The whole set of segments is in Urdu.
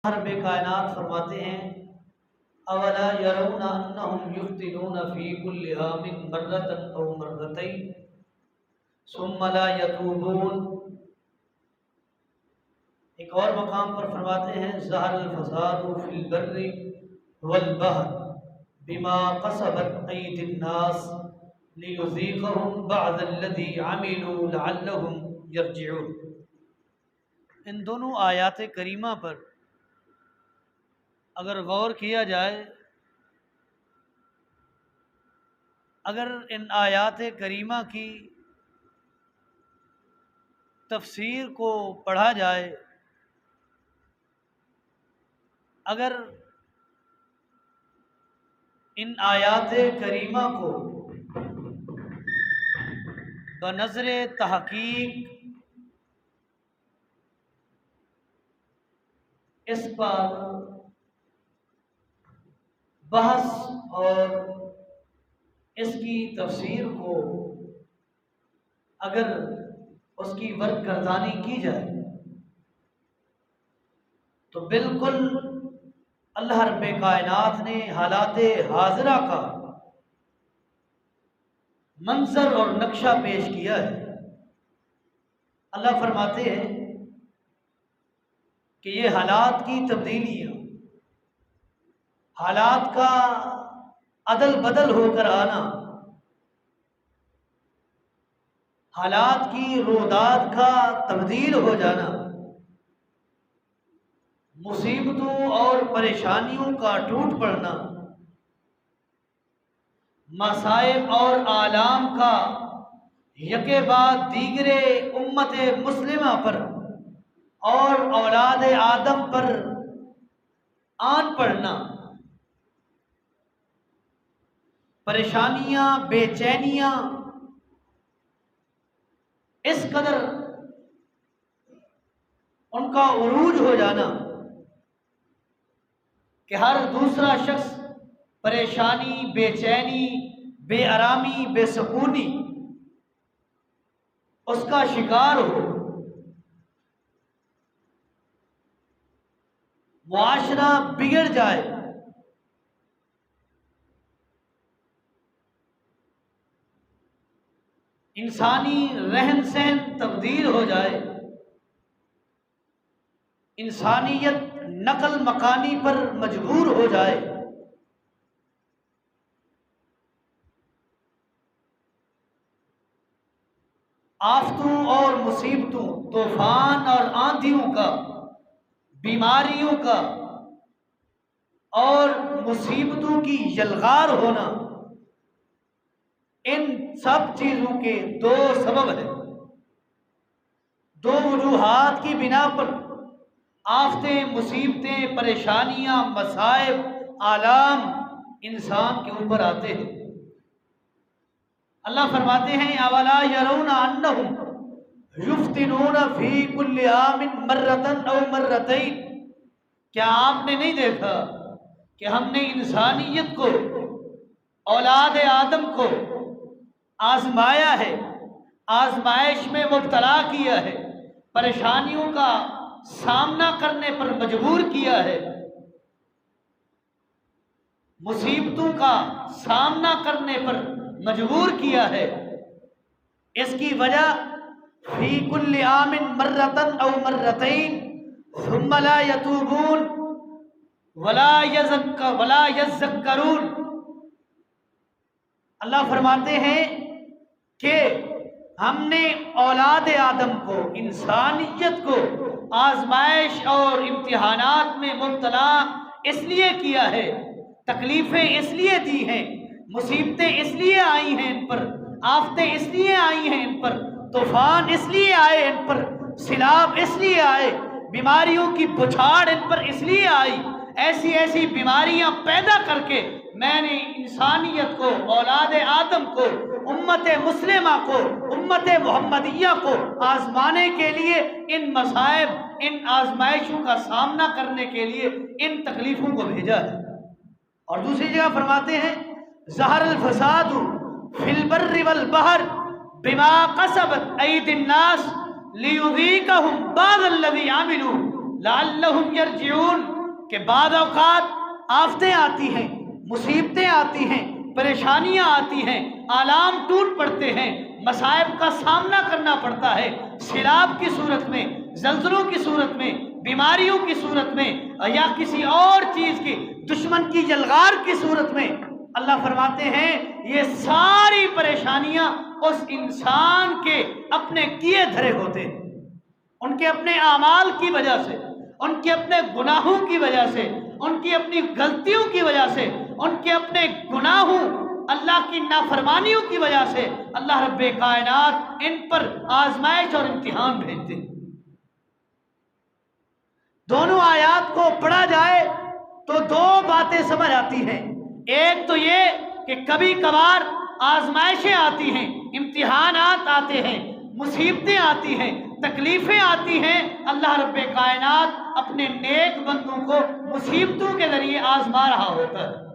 رب کائنات فرماتے ہیں اولا یرون انہم یفتنون فی کل عام مرۃ او مرتين ثم لا یتوبون۔ ایک اور مقام پر فرماتے ہیں ظہر الفساد فی البر والبحر بما کسبت ایدی الناس لیذیقہم بعض الذی عملوا لعلہم یرجعون۔ ان دونوں آیات کریمہ پر اگر غور کیا جائے، اگر ان آیات کریمہ کی تفسیر کو پڑھا جائے، اگر ان آیات کریمہ کو بنظر تحقیق اس پر بحث اور اس کی تفسیر کو اگر اس کی ورق گردانی کی جائے تو بالکل اللہ رب کائنات نے حالات حاضرہ کا منظر اور نقشہ پیش کیا ہے۔ اللہ فرماتے ہیں کہ یہ حالات کی تبدیلیاں، حالات کا عدل بدل ہو کر آنا، حالات کی روداد کا تبدیل ہو جانا، مصیبتوں اور پریشانیوں کا ٹوٹ پڑنا، مصائب اور آلام کا یکے بعد دیگرے امت مسلمہ پر اور اولاد آدم پر آن پڑنا، پریشانیاں، بے چینیاں اس قدر ان کا عروج ہو جانا کہ ہر دوسرا شخص پریشانی، بے چینی، بے آرامی، بے سکونی اس کا شکار ہو، معاشرہ بگڑ جائے، انسانی رہن سہن تبدیل ہو جائے، انسانیت نقل مکانی پر مجبور ہو جائے، آفتوں اور مصیبتوں، طوفان اور آندھیوں کا، بیماریوں کا اور مصیبتوں کی یلغار ہونا، ان سب چیزوں کے دو سبب ہیں، دو وجوہات کی بنا پر آفتیں، مصیبتیں، پریشانیاں، مصائب، آلام انسان کے اوپر آتے ہیں۔ اللہ فرماتے ہیں اولا یرون انہم یفتنون فی کل عام مرۃ او مرتين، کیا آپ نے نہیں دیکھا کہ ہم نے انسانیت کو، اولاد آدم کو آزمایا ہے، آزمائش میں مبتلا کیا ہے، پریشانیوں کا سامنا کرنے پر مجبور کیا ہے، مصیبتوں کا سامنا کرنے پر مجبور کیا ہے۔ اس کی وجہ فی کل عام مرۃ او مرتين ثم لا یتوبون ولا یذکرون۔ اللہ فرماتے ہیں کہ ہم نے اولاد آدم کو، انسانیت کو آزمائش اور امتحانات میں مبتلا اس لیے کیا ہے، تکلیفیں اس لیے دی ہیں، مصیبتیں اس لیے آئی ہیں ان پر، آفتیں اس لیے آئی ہیں ان پر، طوفان اس لیے آئے ان پر، سیلاب اس لیے آئے، بیماریوں کی بچھاڑ ان پر اس لیے آئی، ایسی ایسی بیماریاں پیدا کر کے میں نے انسانیت کو، اولاد آدم کو، امت مسلمہ کو، امت محمدیہ کو آزمانے کے لیے، ان مصائب، ان آزمائشوں کا سامنا کرنے کے لیے ان تکلیفوں کو بھیجا ہے۔ اور دوسری جگہ فرماتے ہیں ظہر الفساد فی البر والبحر بما کسبت ایدی الناس لیذیقہم بعض الذی عملوا لعلہم یرجعون۔ کہ بعض اوقات آفتیں آتی ہیں، مصیبتیں آتی ہیں، پریشانیاں آتی ہیں، آلام ٹوٹ پڑتے ہیں، مصائب کا سامنا کرنا پڑتا ہے، سیلاب کی صورت میں، زلزلوں کی صورت میں، بیماریوں کی صورت میں، یا کسی اور چیز کی، دشمن کی یلغار کی صورت میں۔ اللہ فرماتے ہیں یہ ساری پریشانیاں اس انسان کے اپنے کیے دھرے ہوتے ہیں، ان کے اپنے اعمال کی وجہ سے، ان کے اپنے گناہوں کی وجہ سے، ان کی اپنی غلطیوں کی وجہ سے، ان کے اپنے گناہوں، اللہ کی نافرمانیوں کی وجہ سے اللہ رب کائنات ان پر آزمائش اور امتحان بھیجتے ہیں۔ دونوں آیات کو پڑھا جائے تو دو باتیں سمجھ آتی ہیں۔ ایک تو یہ کہ کبھی کبھار آزمائشیں آتی ہیں، امتحانات آتے ہیں، مصیبتیں آتی ہیں، تکلیفیں آتی ہیں، اللہ رب کائنات اپنے نیک بندوں کو مصیبتوں کے ذریعے آزما رہا ہوتا ہے۔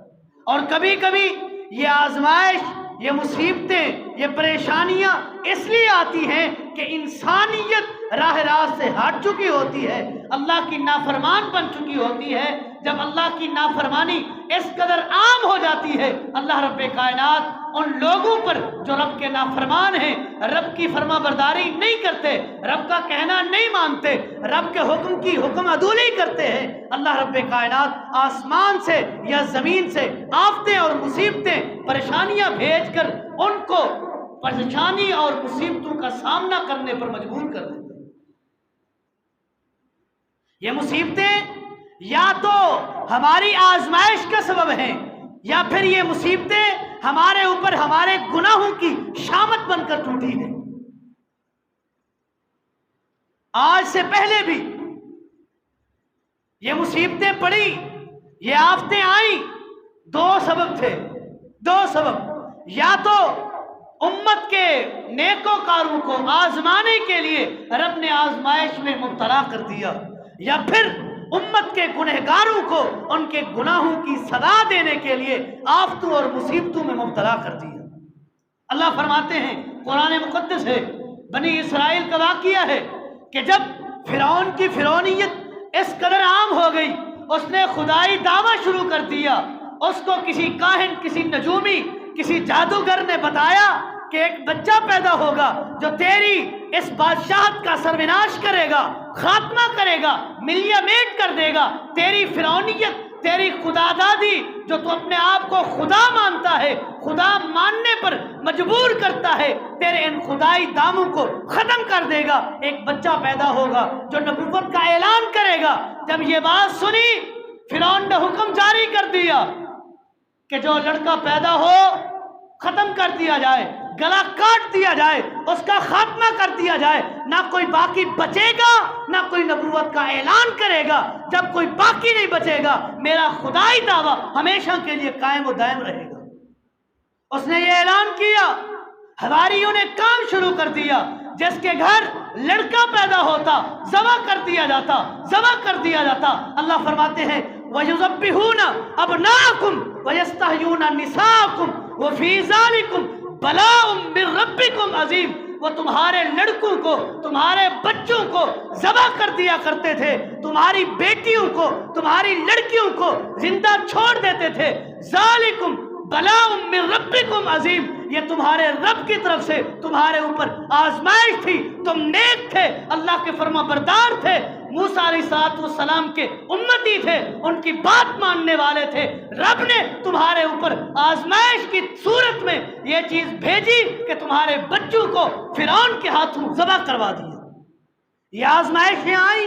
اور کبھی کبھی یہ آزمائش، یہ مصیبتیں، یہ پریشانیاں اس لیے آتی ہیں کہ انسانیت راہ راست سے ہٹ چکی ہوتی ہے، اللہ کی نافرمان بن چکی ہوتی ہے۔ جب اللہ کی نافرمانی اس قدر عام ہو جاتی ہے، اللہ رب کائنات ان لوگوں پر جو رب کے نافرمان ہیں، رب کی فرما برداری نہیں کرتے، رب کا کہنا نہیں مانتے، رب کے حکم کی حکم عدولی کرتے ہیں، اللہ رب کائنات آسمان سے یا زمین سے آفتیں اور مصیبتیں، پریشانیاں بھیج کر ان کو پریشانی اور مصیبتوں کا سامنا کرنے پر مجبور کر دیتے ہیں۔ یہ مصیبتیں یا تو ہماری آزمائش کا سبب ہیں، یا پھر یہ مصیبتیں ہمارے اوپر ہمارے گناہوں کی شامت بن کر ٹوٹی ہیں۔ آج سے پہلے بھی یہ مصیبتیں پڑی، یہ آفتیں آئیں، دو سبب تھے، دو سبب۔ یا تو امت کے نیکوکاروں کو آزمانے کے لیے رب نے آزمائش میں مبتلا کر دیا، یا پھر امت کے گنہگاروں کو ان کے گناہوں کی سزا دینے کے لیے آفتوں اور مصیبتوں میں مبتلا کر دیا۔ اللہ فرماتے ہیں، قرآن مقدس ہے، بنی اسرائیل کا واقعہ ہے کہ جب فرعون کی فرعونیت اس قدر عام ہو گئی، اس نے خدائی دعویٰ شروع کر دیا، اس کو کسی کاہن، کسی نجومی، کسی جادوگر نے بتایا کہ ایک بچہ پیدا ہوگا جو تیری اس بادشاہت کا سروناش کرے گا، خاتمہ کرے گا، ملیہ میٹ کر دے گا، تیری فرعونیت، تیری خدا دادی جو تو اپنے آپ کو خدا مانتا ہے، خدا ماننے پر مجبور کرتا ہے، تیرے ان خدائی داموں کو ختم کر دے گا، ایک بچہ پیدا ہوگا جو نبوت کا اعلان کرے گا۔ جب یہ بات سنی، فرعون نے حکم جاری کر دیا کہ جو لڑکا پیدا ہو ختم کر دیا جائے، گلا کاٹ دیا جائے، اس کا خاتمہ کر دیا جائے، نہ کوئی باقی بچے گا، نہ کوئی نبوت کا اعلان کرے گا۔ جب کوئی باقی نہیں بچے گا، میرا خدائی دعویٰ ہمیشہ کے لیے قائم و دائم رہے گا۔ اس نے یہ اعلان کیا، حواریوں نے کام شروع کر دیا، جس کے گھر لڑکا پیدا ہوتا ذبح کر دیا جاتا، ذبح کر دیا جاتا۔ اللہ فرماتے ہیں وَيُذَبِّحُونَ أَبْنَاءَكُمْ وَيَسْتَحْيُونَ نِسَاءَكُمْ وَفِي ذَلِكُمْ بَلَاءٌ مِّن رَبِّكُمْ عَظِيمٌ۔ وہ تمہارے لڑکوں کو، تمہارے بچوں کو ذبح کر دیا کرتے تھے، تمہاری بیٹیوں کو، تمہاری لڑکیوں کو زندہ چھوڑ دیتے تھے۔ ذَلِكُمْ بَلَاءٌ مِّن رَبِّكُمْ عَظِيمٌ، یہ تمہارے رب کی طرف سے تمہارے اوپر آزمائش تھی، تم نیک تھے، اللہ کے فرما بردار تھے، موسیٰ علیہ السلام کے امتی تھے، ان کی بات ماننے والے تھے، رب نے تمہارے اوپر آزمائش کی صورت میں یہ چیز بھیجی کہ تمہارے بچوں کو فرعون کے ہاتھوں ذبح کروا دیا۔ یہ آزمائشیں آئیں،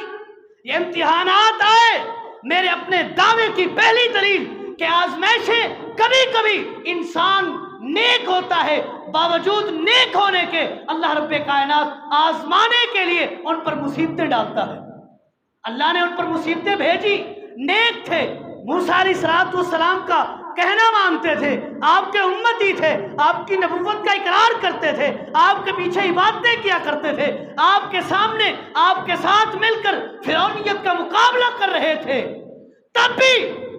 یہ امتحانات آئے۔ میرے اپنے دعوے کی پہلی دلیل کہ آزمائشیں کبھی کبھی انسان نیک ہوتا ہے، باوجود نیک ہونے کے اللہ رب کائنات آزمانے کے لیے ان پر مصیبتیں ڈالتا ہے۔ اللہ نے ان پر مصیبتیں بھیجی، نیک تھے، موسیٰ علیہ السلام کا کہنا مانتے تھے، آپ کے امتی تھے، آپ کی نبوت کا اقرار کرتے تھے، آپ کے پیچھے عبادتیں کیا کرتے تھے، آپ کے سامنے آپ کے ساتھ مل کر فرعونیت کا مقابلہ کر رہے تھے، تب بھی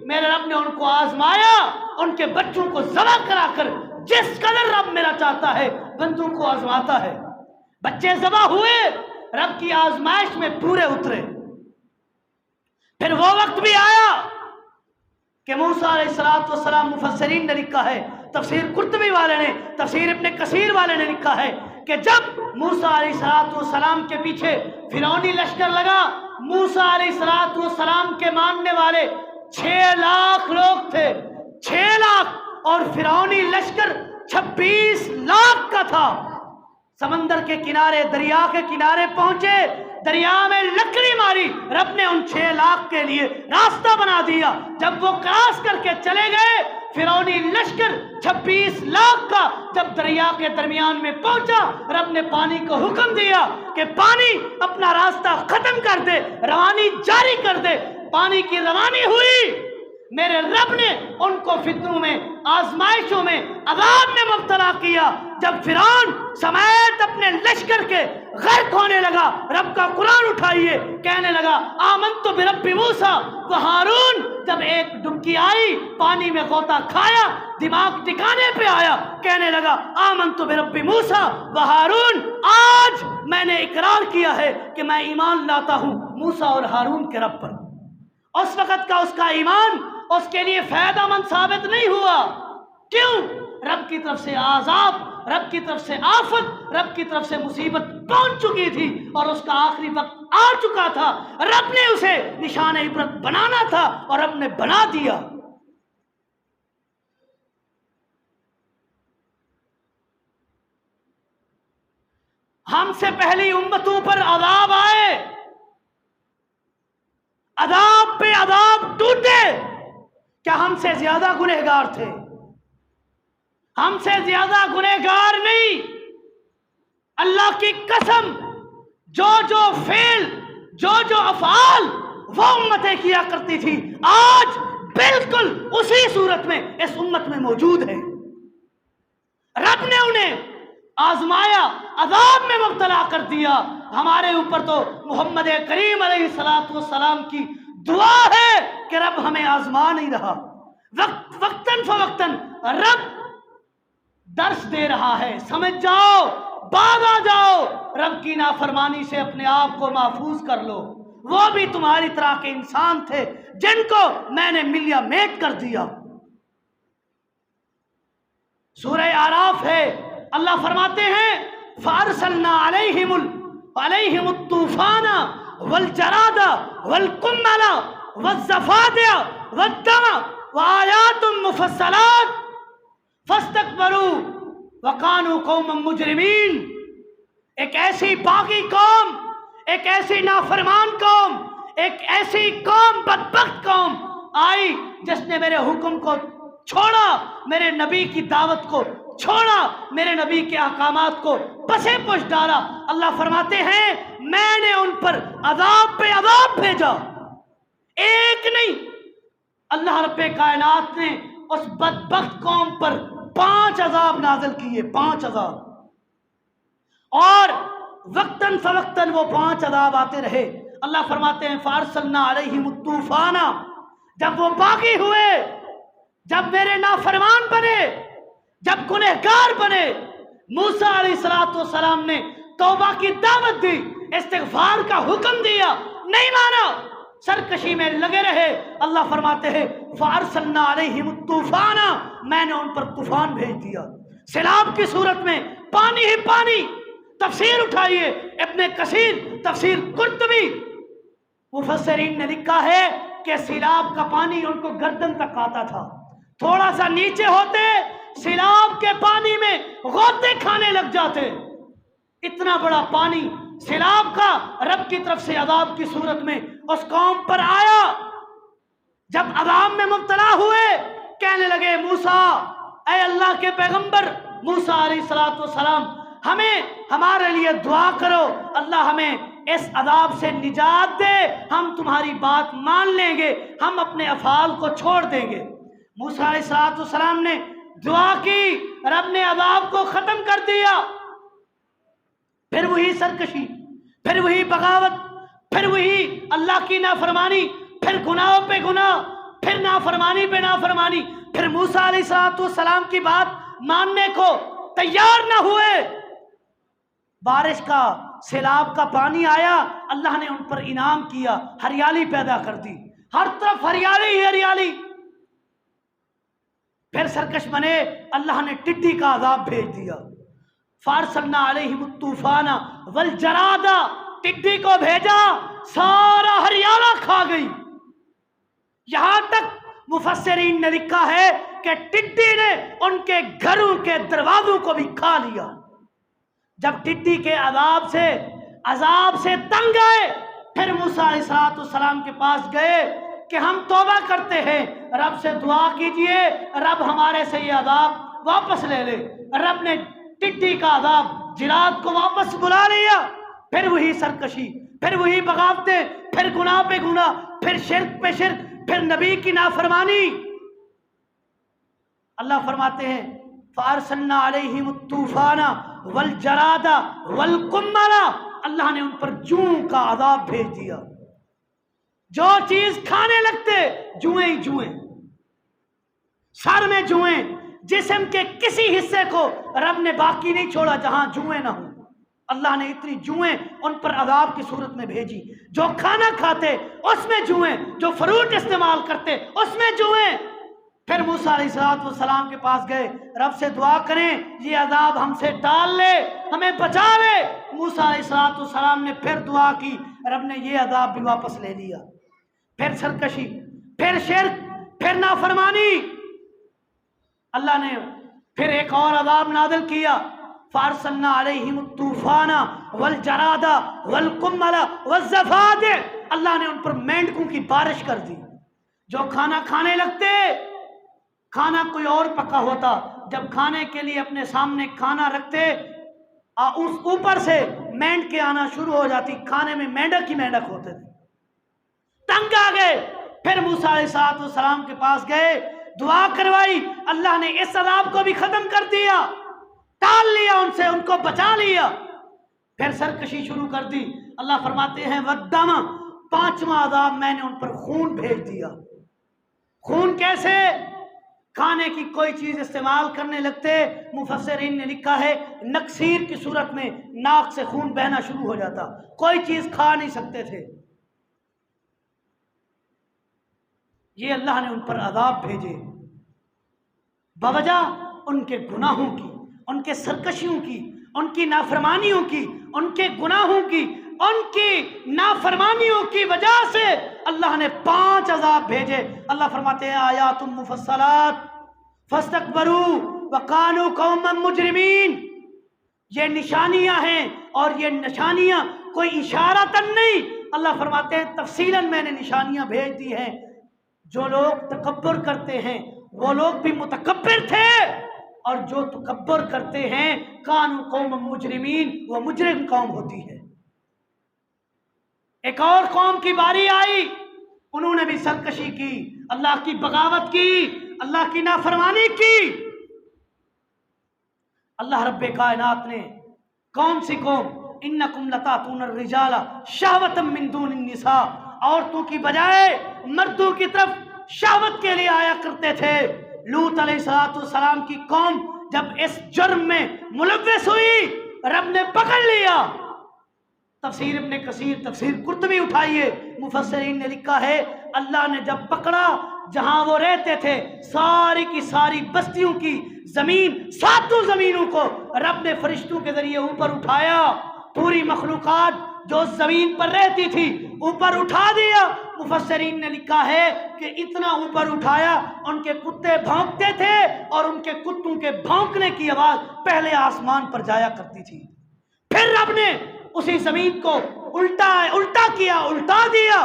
میرے رب نے ان کو آزمایا، ان کے بچوں کو ذبح کرا کر، جس قدر رب میرا چاہتا ہے بندوں کو آزماتا ہے۔ بچے ذبح ہوئے، رب کی آزمائش میں پورے اترے۔ پھر وہ وقت بھی آیا کہ موسیٰ علیہ السلام، مفسرین نے لکھا ہے، تفسیر قرطبی والے نے، تفسیر ابن کثیر والے نے لکھا ہے کہ جب موسیٰ علیہ السلام کے پیچھے فرعونی لشکر لگا، موسیٰ علیہ السلام کے ماننے والے 6 لاکھ لوگ تھے، 6 لاکھ، اور فرعونی لشکر 26 لاکھ کا تھا۔ سمندر کے کنارے، دریا کے کنارے پہنچے، دریا میں لکڑی ماری، رب نے ان 6 لاکھ کے لیے راستہ بنا دیا۔ جب وہ کراس کر کے چلے گئے، فرعونی لشکر 26 لاکھ کا جب دریا کے درمیان میں پہنچا، رب نے پانی کو حکم دیا کہ پانی اپنا راستہ ختم کر دے، روانی جاری کر دے۔ پانی کی روانی ہوئی، میرے رب نے ان کو فتنوں میں، آزمائشوں میں، عذاب میں مبتلا کیا۔ جب فرعون سمیت اپنے لشکر کے غرق ہونے لگا، رب کا قرآن اٹھائیے، کہنے لگا آمنت برب موسیٰ و ہارون۔ جب ایک ڈبکی آئی، پانی میں غوطہ کھایا، دماغ ٹھکانے پہ آیا، کہنے لگا آمنت برب موسیٰ و ہارون، آج میں نے اقرار کیا ہے کہ میں ایمان لاتا ہوں موسیٰ اور ہارون کے رب پر۔ اس وقت کا اس کا ایمان اس کے لیے فائدہ مند ثابت نہیں ہوا۔ کیوں؟ رب کی طرف سے عذاب، رب کی طرف سے آفت، رب کی طرف سے مصیبت پہنچ چکی تھی اور اس کا آخری وقت آ چکا تھا۔ رب نے اسے نشان عبرت بنانا تھا اور رب نے بنا دیا۔ ہم سے پہلی امتوں پر عذاب آئے، عذاب پہ عذاب ٹوٹے، کیا ہم سے زیادہ گنہگار تھے؟ ہم سے زیادہ گنہگار نہیں۔ اللہ کی قسم، جو فعل، جو افعال وہ امتیں کیا کرتی تھی، آج بالکل اسی صورت میں اس امت میں موجود ہے۔ رب نے انہیں آزمایا، عذاب میں مبتلا کر دیا۔ ہمارے اوپر تو محمد کریم علیہ السلام کی دعا ہے کہ رب ہمیں آزما نہیں رہا، وقتاً فوقتاً رب درس دے رہا ہے، سمجھ جاؤ، باز آ جاؤ، رب کی نافرمانی سے اپنے آپ کو محفوظ کر لو۔ وہ بھی تمہاری طرح کے انسان تھے جن کو میں نے ملیا میٹ کر دیا۔ سورہ اعراف ہے، اللہ فرماتے ہیں فَأَرْسَلْنَا عَلَيْهِمُ الطُّوفَانَ وَالْجَرَادَ وَالْقُمَّلَ وَالزَّفَادِعَ وَالدَّمَ وَآيَاتٌ مُفَصَّلَاتٌ فَاسْتَكْبَرُوا وَكَانُوا قَوْمًا مُجْرِمِينَ۔ ایک ایسی باغی قوم، ایک ایسی نافرمان قوم، ایک ایسی قوم، بدبخت قوم آئی جس نے میرے حکم کو چھوڑا، میرے نبی کی دعوت کو چھوڑا، میرے نبی کے احکامات کو پسے پش ڈالا۔ اللہ فرماتے ہیں میں نے ان پر عذاب پہ عذاب بھیجا، ایک نہیں، اللہ رب کائنات نے اس بدبخت قوم پر 5 عذاب نازل کیے، 5 عذاب، اور وقتاً فوقتاً وہ 5 عذاب آتے رہے۔ اللہ فرماتے ہیں فَأَرْسَلْنَا عَلَيْهِمُ الطُّوفَانَ، جب وہ باغی ہوئے، جب میرے نافرمان بنے، جب گنہگار بنے، موسیٰ علیہ السلام نے توبہ کی دعوت دی، استغفار کا حکم دیا، نہیں مانا، سرکشی میں لگے رہے۔ اللہ فرماتے ہیں فَأَرْسَلْنَا عَلَيْهِمُ الطُّوفَانَ، میں نے ان پر طوفان بھیج دیا، سیلاب کی صورت میں، پانی ہی پانی۔ تفسیر اٹھائیے، ابن کثیر، تفسیر قرطبی، مفسرین نے لکھا ہے کہ سیلاب کا پانی ان کو گردن تک آتا تھا، تھوڑا سا نیچے ہوتے سیلاب کے پانی میں غوطے کھانے لگ جاتے۔ اتنا بڑا پانی سیلاب کا رب کی طرف سے عذاب کی صورت میں اس قوم پر آیا۔ جب عذاب میں مبتلا ہوئے، کہنے لگے موسیٰ، اے اللہ کے پیغمبر موسیٰ علیہ السلام، ہمیں ہمارے لیے دعا کرو، اللہ ہمیں اس عذاب سے نجات دے، ہم تمہاری بات مان لیں گے، ہم اپنے افعال کو چھوڑ دیں گے۔ موسیٰ علیہ السلام نے دعا کی، رب نے عذاب کو ختم کر دیا۔ پھر وہی سرکشی، پھر وہی بغاوت، پھر وہی اللہ کی نافرمانی، پھر گناہوں پہ گناہ، پھر نافرمانی پہ نافرمانی، پھر موسیٰ علیہ السلام کی بات ماننے کو تیار نہ ہوئے۔ بارش کا، سیلاب کا پانی آیا، اللہ نے ان پر انعام کیا، ہریالی پیدا کر دی، ہر طرف ہریالی ہی ہریالی۔ پھر سرکش بنے، اللہ نے ٹڈی کا عذاب بھیج دیا، فارسلنا علیہم الطوفان والجراد، ٹڈی کو بھیجا، سارا ہریانہ کھا گئی۔ یہاں تک مفسرین نے لکھا ہے کہ ٹڈی نے ان کے گھروں کے دروازوں کو بھی کھا لیا۔ جب ٹڈی کے عذاب سے تنگ آئے، پھر موسیٰ علیہ السلام کے پاس گئے کہ ہم توبہ کرتے ہیں، رب سے دعا کیجئے رب ہمارے سے یہ عذاب واپس لے لے۔ رب نے ٹڈی کا عذاب، جراد کو واپس بلا لیا۔ پھر وہی سرکشی، پھر وہی بغاوتیں، پھر گناہ پہ گناہ، پھر شرک پہ شرک، پھر نبی کی نافرمانی۔ اللہ فرماتے ہیں فَأَرْسَلْنَا عَلَيْهِمُ الطُّوفَانَ وَالْجَرَادَ وَالْقُمَّلَ، اللہ نے ان پر جوں کا عذاب بھیج دیا۔ جو چیز کھانے لگتے جوئیں ہی جوئیں، سر میں جوئیں، جسم کے کسی حصے کو رب نے باقی نہیں چھوڑا جہاں جوئیں نہ ہوں۔ اللہ نے اتنی جوئیں ان پر عذاب کی صورت میں بھیجی۔ جو کھانا کھاتے اس میں جوئیں، جو فروٹ استعمال کرتے اس میں جوئیں۔ پھر موسیٰ علیہ السلام کے پاس گئے، رب سے دعا کریں یہ عذاب ہم سے ٹال لے، ہمیں بچا لے۔ موسیٰ علیہ السلام نے پھر دعا کی، رب نے یہ عذاب بھی واپس لے لیا۔ پھر سرکشی، پھر شرک، پھر نافرمانی۔ اللہ نے پھر ایک اور عذاب نازل کیا، فَأَرْسَلْنَا عَلَيْهِمُ الطُّوفَانَ وَالْجَرَادَ وَالْقُمَّلَ وَالزَّفَادِ، اللہ نے ان پر مینڈکوں کی بارش کر دی۔ جو کھانا کھانے لگتے، کھانا کوئی اور پکا ہوتا، جب کھانے کے لیے اپنے سامنے کھانا رکھتے، اس اوپر سے مینڈ کے آنا شروع ہو جاتی، کھانے میں مینڈک ہی مینڈک ہوتے تھے۔ تنگ آ گئے، پھر موسیٰ علیہ السلام کے پاس گئے، دعا کروائی، اللہ نے اس عذاب کو بھی ختم کر دیا، ٹال لیا ان سے، ان کو بچا لیا۔ پھر سرکشی شروع کر دی۔ اللہ فرماتے ہیں وَالدَّمَ، پانچواں عذاب میں نے ان پر خون بھیج دیا۔ خون کیسے؟ کھانے کی کوئی چیز استعمال کرنے لگتے، مفسرین نے لکھا ہے نکسیر کی صورت میں ناک سے خون بہنا شروع ہو جاتا، کوئی چیز کھا نہیں سکتے تھے۔ یہ اللہ نے ان پر عذاب بھیجے بوجہ ان کے گناہوں کی، ان کے سرکشیوں کی، ان کی نافرمانیوں کی، ان کے گناہوں کی، ان کی نافرمانیوں کی وجہ سے اللہ نے 5 عذاب بھیجے۔ اللہ فرماتے ہیں آیات مفصلات فاستکبروا وقالوا قوما مجرمین، یہ نشانیاں ہیں، اور یہ نشانیاں کوئی اشارتاً نہیں، اللہ فرماتے ہیں تفصیلاً میں نے نشانیاں بھیج دی ہیں۔ جو لوگ تکبر کرتے ہیں وہ لوگ بھی متکبر تھے، اور جو تکبر کرتے ہیں کانوا قوم مجرمین، وہ مجرم قوم ہوتی ہے۔ ایک اور قوم کی باری آئی، انہوں نے بھی سرکشی کی، اللہ کی بغاوت کی، اللہ کی نافرمانی کی۔ اللہ رب کائنات نے کون سی قوم، انکم لتاتون الرجال شہوۃ من دون النساء، عورتوں کی بجائے مردوں کی طرف شہوت کے لیے آیا کرتے تھے۔ لوط علیہ السلام کی قوم جب اس جرم میں ملوث ہوئی، رب نے پکڑ لیا۔ تفسیر ابن کثیر، تفسیر قرطبی اٹھائیے، مفسرین نے لکھا ہے اللہ نے جب پکڑا، جہاں وہ رہتے تھے ساری کی ساری بستیوں کی زمین، 7 زمینوں کو رب نے فرشتوں کے ذریعے اوپر اٹھایا، پوری مخلوقات جو زمین پر رہتی تھی اوپر اٹھا دیا۔ مفسرین نے لکھا ہے کہ اتنا اوپر اٹھایا، ان کے کتے بھونکتے تھے، اور ان کے کتوں کے بھونکنے کی آواز پہلے آسمان پر جایا کرتی تھی۔ پھر رب نے اسی زمین کو الٹا کیا، الٹا دیا،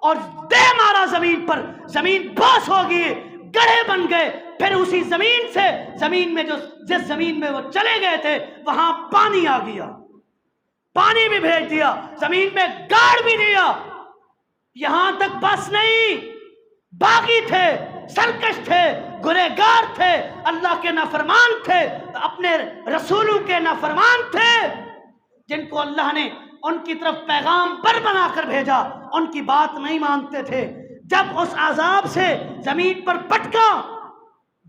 اور دے مارا زمین پر، زمین باس ہو گئی، گڑھے بن گئے۔ پھر اسی زمین سے، زمین میں جس زمین میں وہ چلے گئے تھے وہاں پانی آ گیا، پانی بھی بھیج دیا، زمین میں گاڑ بھی دیا۔ یہاں تک بس نہیں، باغی تھے، سرکش تھے، گنہگار تھے، اللہ کے نافرمان تھے، اپنے رسولوں کے نافرمان تھے، جن کو اللہ نے ان کی طرف پیغام پر بنا کر بھیجا، ان کی بات نہیں مانتے تھے۔ جب اس عذاب سے زمین پر پٹکا،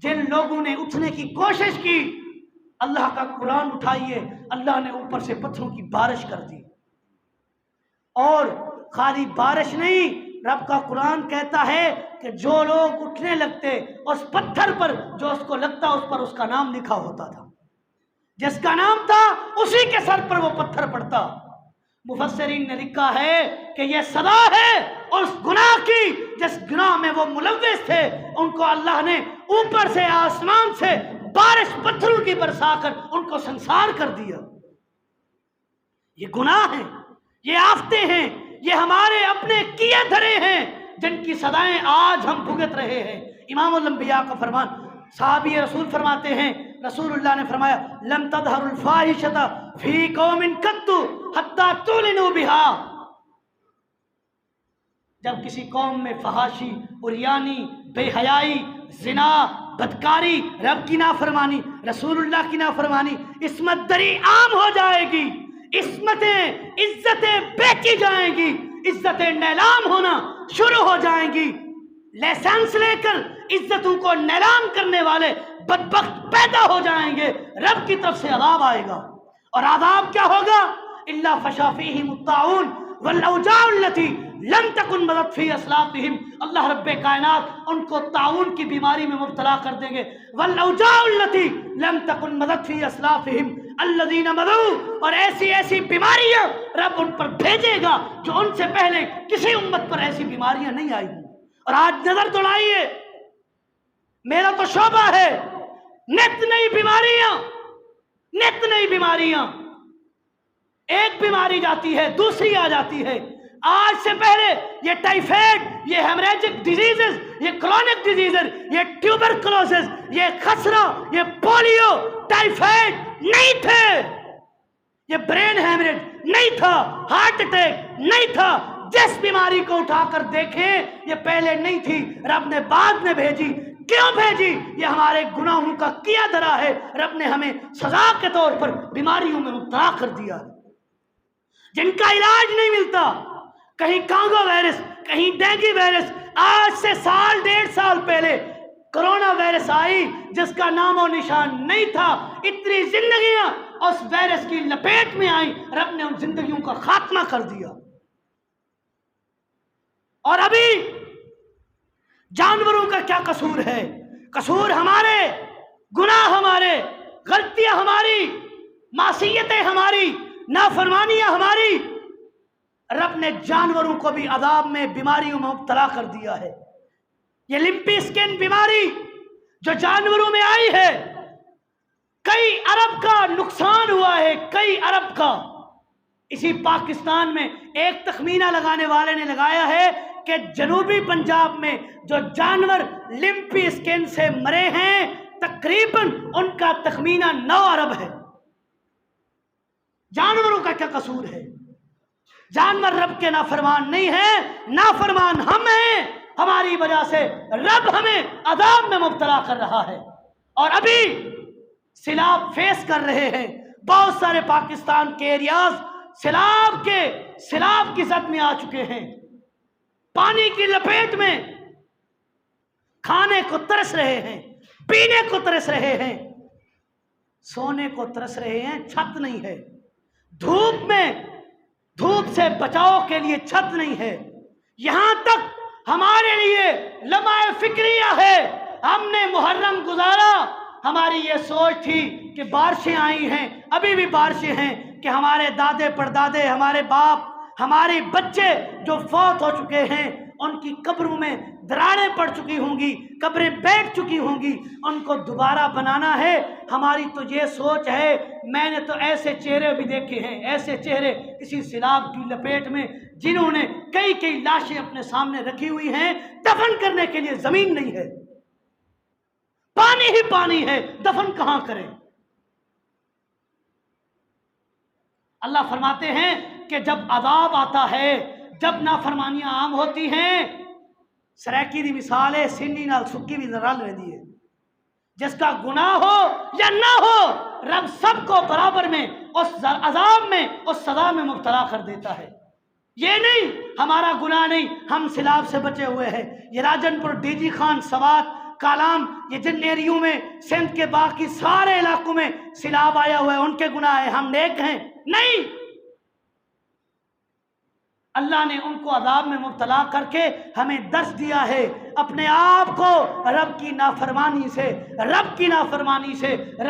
جن لوگوں نے اٹھنے کی کوشش کی، اللہ کا قرآن اٹھائیے، اللہ نے اوپر سے پتھروں کی بارش کر دی، اور خالی بارش نہیں، رب کا قرآن کہتا ہے کہ جو لوگ اٹھنے لگتے اس پتھر پر جو اس کو لگتا اس پر اس کا نام لکھا ہوتا تھا، جس کا نام تھا اسی کے سر پر وہ پتھر پڑتا۔ مفسرین نے لکھا ہے کہ یہ سزا ہے اس گناہ کی جس گناہ میں وہ ملوث تھے، ان کو اللہ نے اوپر سے آسمان سے بارش پتھروں کی برسا کر ان کو سنسار کر دیا۔ یہ گناہ ہیں، یہ آفتیں ہیں، یہ ہمارے اپنے کیے دھرے ہیں جن کی سزائیں آج ہم بھگت رہے ہیں۔ امام الانبیاء کا فرمان، صحابی رسول فرماتے ہیں، رسول اللہ نے فرمایا لم تظہر الفاحشۃ فی قوم قط حتی تعلنوا بها۔ جب کسی قوم میں فحاشی، عریانی، بے حیائی، زنا، بدکاری، رب کی نافرمانی، رسول اللہ کی نافرمانی، عصمت دری عام ہو جائے گی، عزتیں بیچی جائیں گی، عزتیں نیلام ہونا شروع ہو جائیں گی، لائسنس لے کر عزتوں کو نیلام کرنے والے بدبخت پیدا ہو جائیں گے، رب کی طرف سے عذاب آئے گا۔ اور عذاب کیا ہوگا؟ الا فشا فیہم الطاعون والاوجاع التي لم تکن مضت فی اسلافہم۔ اللہ رب کائنات ان کو طاعون کی بیماری میں مبتلا کر دیں گے، والاوجاع التي لم تکن مضت فی اسلافہم الذین مضوا، اور ایسی بیماریاں رب ان پر بھیجے گا جو ان سے پہلے کسی امت پر ایسی بیماریاں نہیں آئی۔ اور آج نظر دوڑائیے، میرا تو شعبہ ہے، نت نئی بیماریاں، نت نئی بیماریاں، ایک بیماری جاتی ہے دوسری آ جاتی ہے۔ آج سے پہلے یہ ٹائیفائڈ، یہ ہیمریجک ڈیزیزز، یہ کرونک ڈیزیزز، یہ ٹیوبرکلوسس، یہ خسرہ، یہ پولیو، ٹائیفائڈ نہیں تھے، یہ برین ہیمریج نہیں تھا، ہارٹ اٹیک نہیں تھا۔ جس بیماری کو اٹھا کر دیکھیں یہ پہلے نہیں تھی، رب نے بعد میں بھیجی۔ کیوں بھیجی؟ یہ ہمارے گناہوں کا کیا دھرا ہے، رب نے ہمیں سزا کے طور پر بیماریوں میں مبتلا کر دیا جن کا علاج نہیں ملتا، کہیں کانگو وائرس، کہیں ڈینگی وائرس۔ آج سے سال ڈیڑھ سال پہلے کرونا وائرس آئی جس کا نام و نشان نہیں تھا، اتنی زندگیاں اس وائرس کی لپیٹ میں آئیں، رب نے ان زندگیوں کا خاتمہ کر دیا۔ اور ابھی جانوروں کا کیا قصور ہے؟ قصور ہمارے، گناہ ہمارے، غلطیاں ہماری، معصیتیں ہماری، نافرمانیاں ہماری۔ رب نے جانوروں کو بھی عذاب میں، بیماریوں میں مبتلا کر دیا ہے۔ یہ لمپی سکن بیماری جو جانوروں میں آئی ہے، کئی ارب کا نقصان ہوا ہے، کئی ارب کا۔ اسی پاکستان میں ایک تخمینہ لگانے والے نے لگایا ہے کہ جنوبی پنجاب میں جو جانور لمپی سکن سے مرے ہیں تقریباً ان کا تخمینہ 9 ارب ہے۔ جانوروں کا کیا قصور ہے؟ جانور رب کے نافرمان نہیں ہیں، نافرمان ہم ہیں، ہماری وجہ سے رب ہمیں عذاب میں مبتلا کر رہا ہے۔ اور ابھی سیلاب فیس کر رہے ہیں، بہت سارے پاکستان کے ایریاز سیلاب کی زد میں آ چکے ہیں، پانی کی لپیٹ میں، کھانے کو ترس رہے ہیں، پینے کو ترس رہے ہیں، سونے کو ترس رہے ہیں، چھت نہیں ہے، دھوپ سے بچاؤ کے لیے چھت نہیں ہے۔ یہاں تک ہمارے لیے لمحہ فکریہ ہے، ہم نے محرم گزارا، ہماری یہ سوچ تھی کہ بارشیں آئی ہیں، ابھی بھی بارشیں ہیں، کہ ہمارے دادے پردادے، ہمارے باپ، ہمارے بچے جو فوت ہو چکے ہیں ان کی قبروں میں دراڑیں پڑ چکی ہوں گی، قبریں بیٹھ چکی ہوں گی، ان کو دوبارہ بنانا ہے۔ ہماری تو یہ سوچ ہے، میں نے تو ایسے چہرے بھی دیکھے ہیں، ایسے چہرے اسی سیلاب کی لپیٹ میں جنہوں نے کئی لاشیں اپنے سامنے رکھی ہوئی ہیں، دفن کرنے کے لیے زمین نہیں ہے، پانی ہی پانی ہے، دفن کہاں کریں؟ اللہ فرماتے ہیں کہ جب عذاب آتا ہے، جب نافرمانیاں عام ہوتی ہیں، سریکی دی مثال ہے، سینی نال سکی بھی رل رہی ہے، جس کا گناہ ہو یا نہ ہو رب سب کو برابر میں اس عذاب میں، اس سزا میں مبتلا کر دیتا ہے۔ یہ نہیں ہمارا گناہ نہیں، ہم سیلاب سے بچے ہوئے ہیں، یہ راجن پور، ڈی جی خان، سوات، کالام، یہ جن ایریوں میں سندھ کے باقی سارے علاقوں میں سیلاب آیا ہوا ہے ان کے گناہ ہے، ہم نیک ہیں، نہیں۔ اللہ نے ان کو عذاب میں مبتلا کر کے ہمیں درس دیا ہے اپنے آپ کو رب کی نافرمانی سے،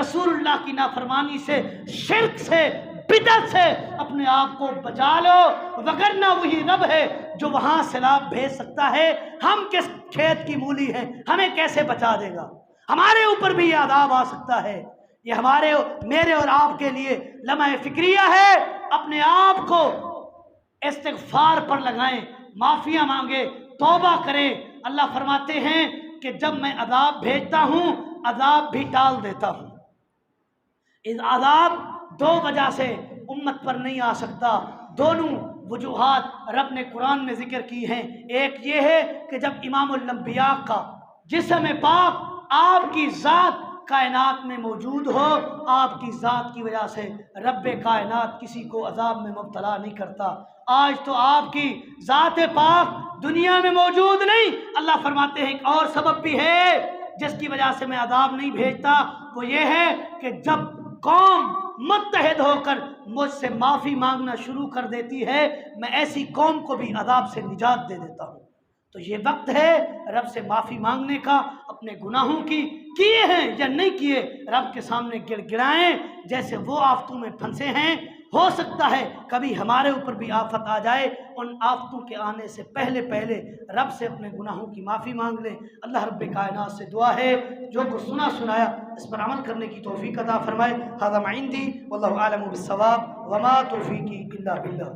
رسول اللہ کی نافرمانی سے، شرک سے، بدعت سے اپنے آپ کو بچا لو، وگرنہ وہی رب ہے جو وہاں سیلاب بھیج سکتا ہے۔ ہم کس کھیت کی مولی ہیں، ہمیں کیسے بچا دے گا؟ ہمارے اوپر بھی یہ عذاب آ سکتا ہے۔ یہ میرے اور آپ کے لیے لمحہ فکریہ ہے۔ اپنے آپ کو استغفار پر لگائیں، معافیاں مانگے، توبہ کریں۔ اللہ فرماتے ہیں کہ جب میں عذاب بھیجتا ہوں عذاب بھی ٹال دیتا ہوں۔ اس عذاب دو وجہ سے امت پر نہیں آ سکتا، دونوں وجوہات رب نے قرآن میں ذکر کی ہیں۔ ایک یہ ہے کہ جب امام الانبیاء کا جسم پاک آپ کی ذات کائنات میں موجود ہو، آپ کی ذات کی وجہ سے رب کائنات کسی کو عذاب میں مبتلا نہیں کرتا۔ آج تو آپ کی ذات پاک دنیا میں موجود نہیں، اللہ فرماتے ہیں ایک اور سبب بھی ہے جس کی وجہ سے میں عذاب نہیں بھیجتا، وہ یہ ہے کہ جب قوم متحد ہو کر مجھ سے معافی مانگنا شروع کر دیتی ہے، میں ایسی قوم کو بھی عذاب سے نجات دے دیتا ہوں۔ تو یہ وقت ہے رب سے معافی مانگنے کا، اپنے گناہوں کی کیے ہیں یا نہیں کیے رب کے سامنے گڑ گڑائیں، جیسے وہ آفتوں میں پھنسے ہیں۔ ہو سکتا ہے کبھی ہمارے اوپر بھی آفت آ جائے، ان آفتوں کے آنے سے پہلے رب سے اپنے گناہوں کی معافی مانگ لیں۔ اللہ رب کائنات سے دعا ہے جو کچھ سنایا اس پر عمل کرنے کی توفیق عطا فرمائے۔ ھذا ما عندی واللہ اعلم بالصواب وما توفیقی الا باللہ۔